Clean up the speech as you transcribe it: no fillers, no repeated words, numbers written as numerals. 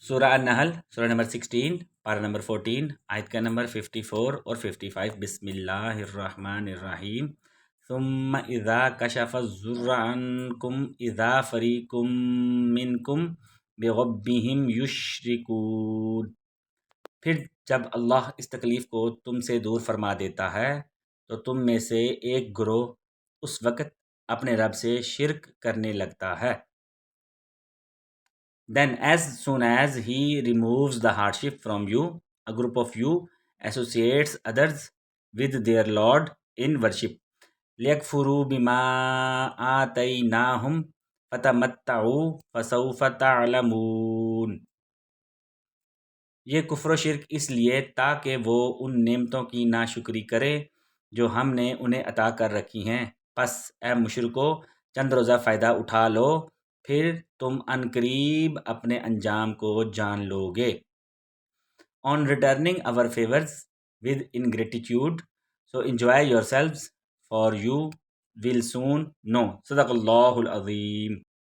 سورہ النحل سورہ نمبر 16 پارہ نمبر 14 آیت کا نمبر 54 اور 55۔ بسم اللہ الرحمن الرحیم۔ ثم اذا کشف الضر عنکم اذا فریق منکم بربہم یشرکون۔ پھر جب اللہ اس تکلیف کو تم سے دور فرما دیتا ہے تو تم میں سے ایک گروہ اس وقت اپنے رب سے شرک کرنے لگتا ہے۔ Then as soon as he removes the hardship from you, a group of you associates others with their Lord in worship. لِيَكْفُرُوا بِمَا آتَيْنَاهُمْ فَتَمَتَّعُوا فَسَوْفَ تَعْلَمُونَ۔ یہ کفر و شرک اس لیے تاکہ وہ ان نعمتوں کی ناشکری کرے جو ہم نے انہیں عطا کر رکھی ہیں، پس اے مشرکو چند روزہ فائدہ اٹھا لو، پھر تم عنقریب اپنے انجام کو جان لو گے۔ On returning our favors with ingratitude, so enjoy yourselves, for you will soon know۔ صدق اللہ العظیم۔